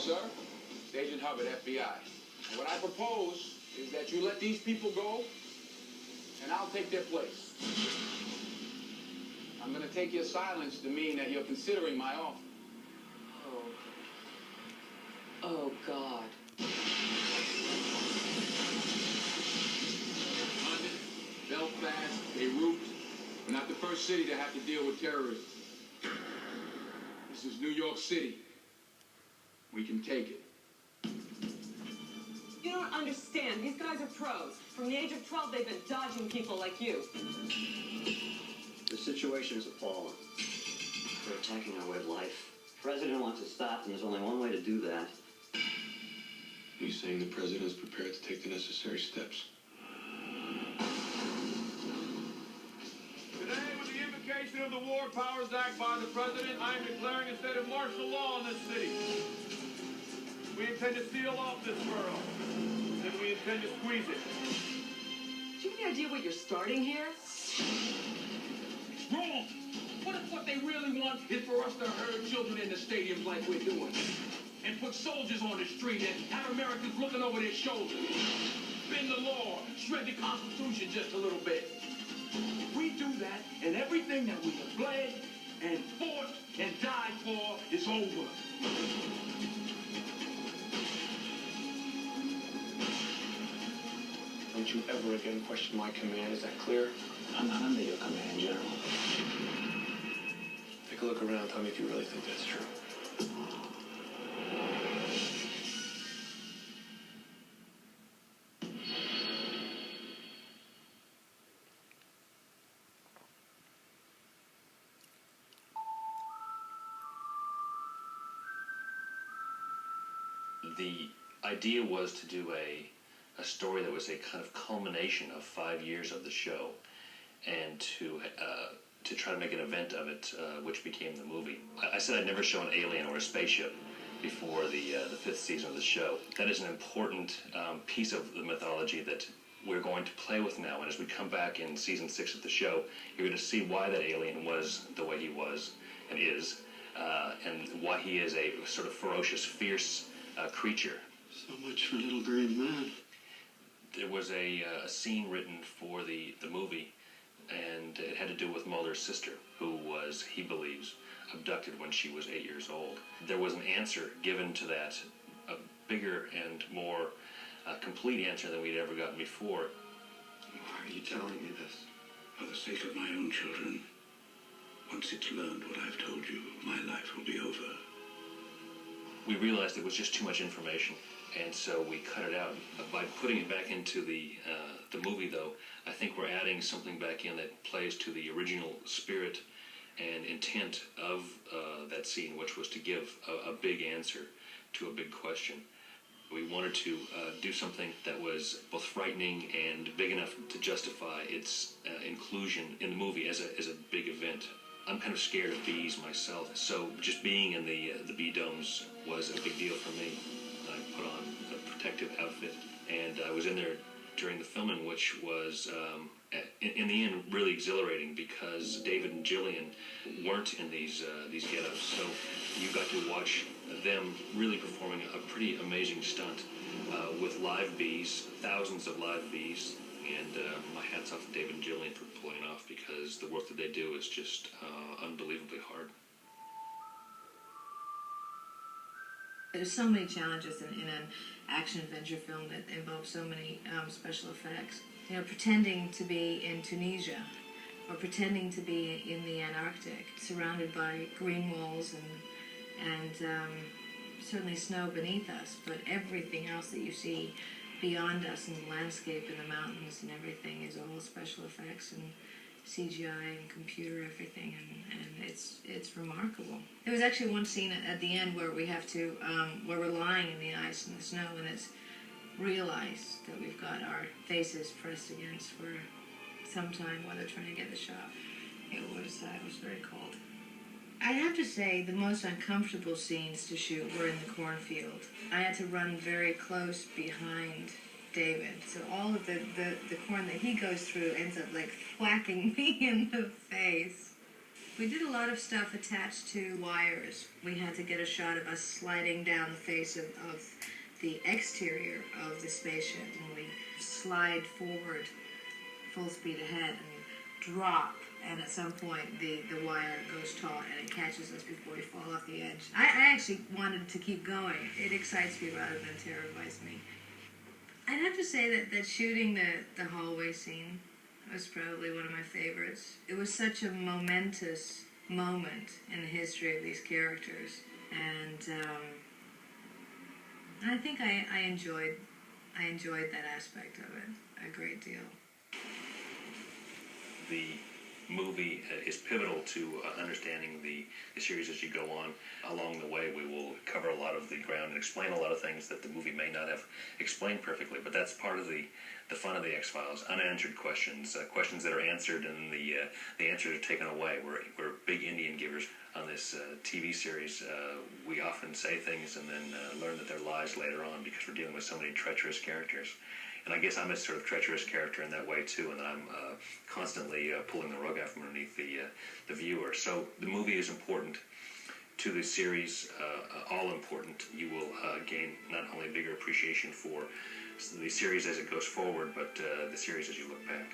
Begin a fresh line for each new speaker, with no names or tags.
sir. It's Agent Hubbard, FBI. And what I propose is that you let these people go, and I'll take their place. I'm going to take your silence to mean that you're considering my offer.
Oh, God.
London, Belfast, Beirut. We're not the first city to have to deal with terrorism. This is New York City. We can take it.
You don't understand. These guys are pros. From the age of 12, they've been dodging people like you.
The situation is appalling. They're attacking our way of life. The president wants to stop them. There's only one way to do that.
He's saying the president is prepared to take the necessary steps.
Today, with the invocation of the War Powers Act by the President, I am declaring a state of martial law in this city. We intend to seal off this borough, and we intend to squeeze it.
Do you have any idea what you're starting here?
Wrong! What if what they really want is for us to herd children in the stadiums like we're doing? And put soldiers on the street and have Americans looking over their shoulders? Bend the law, shred the Constitution just a little bit. If we do that, and everything that we have bled and fought and died for is over.
Don't you ever again question my command, is that clear?
I'm not under your command, General.
Take a look around, tell me if you really think that's true.
The idea was to do a story that was a kind of culmination of 5 years of the show, and to try to make an event of it, which became the movie. I said I'd never show an alien or a spaceship before the 5th season of the show. That is an important piece of the mythology that we're going to play with now, and as we come back in season 6 of the show, you're going to see why that alien was the way he was and is, and why he is a sort of ferocious, fierce creature.
So much for little green man.
There was a scene written for the movie, and it had to do with Mulder's sister, who was, he believes, abducted when she was 8 years old. There was an answer given to that, a bigger and more complete answer than we'd ever gotten before.
Why are you telling me this?
For the sake of my own children. Once it's learned what I've told you, my life will be over.
We realized it was just too much information, and so we cut it out. By putting it back into the movie, though, I think we're adding something back in that plays to the original spirit and intent of that scene, which was to give a big answer to a big question. We wanted to do something that was both frightening and big enough to justify its inclusion in the movie as a big event. I'm kind of scared of bees myself, so just being in the bee domes was a big deal for me. I put on a protective outfit, and I was in there during the filming, which was, in the end, really exhilarating because David and Jillian weren't in these get-ups, so you got to watch them really performing a pretty amazing stunt with live bees, thousands of live bees. And my hat's off to David and Jillian for pulling it off, because the work that they do is just unbelievably hard.
There's so many challenges in an action-adventure film that involves so many special effects. You know, pretending to be in Tunisia, or pretending to be in the Antarctic, surrounded by green walls and certainly snow beneath us, but everything else that you see beyond us in the landscape and the mountains and everything is all special effects and CGI and computer everything, and it's remarkable. There was actually one scene at the end where we have to, where we're lying in the ice and the snow, and it's real ice that we've got our faces pressed against for some time while they're trying to get the shot. It was very cold. I'd have to say the most uncomfortable scenes to shoot were in the cornfield. I had to run very close behind David, so all of the corn that he goes through ends up like whacking me in the face. We did a lot of stuff attached to wires. We had to get a shot of us sliding down the face of the exterior of the spaceship, and we slide forward full speed ahead and drop, and at some point the wire goes taut and it catches us before we fall off the edge. I actually wanted to keep going. It excites me rather than terrifies me. I'd have to say that shooting the hallway scene was probably one of my favorites. It was such a momentous moment in the history of these characters, and I think I enjoyed that aspect of it a great deal.
The movie is pivotal to understanding the series as you go on. Along the way, we will cover a lot of the ground and explain a lot of things that the movie may not have explained perfectly, but that's part of the fun of the X-Files. Unanswered questions, questions that are answered and the answers are taken away. We're big Indian givers on this TV series. We often say things and then learn that they're lies later on because we're dealing with so many treacherous characters. And I guess I'm a sort of treacherous character in that way too, and I'm constantly pulling the rug out from underneath the viewer. So the movie is important to the series, all important. You will gain not only a bigger appreciation for the series as it goes forward, but the series as you look back.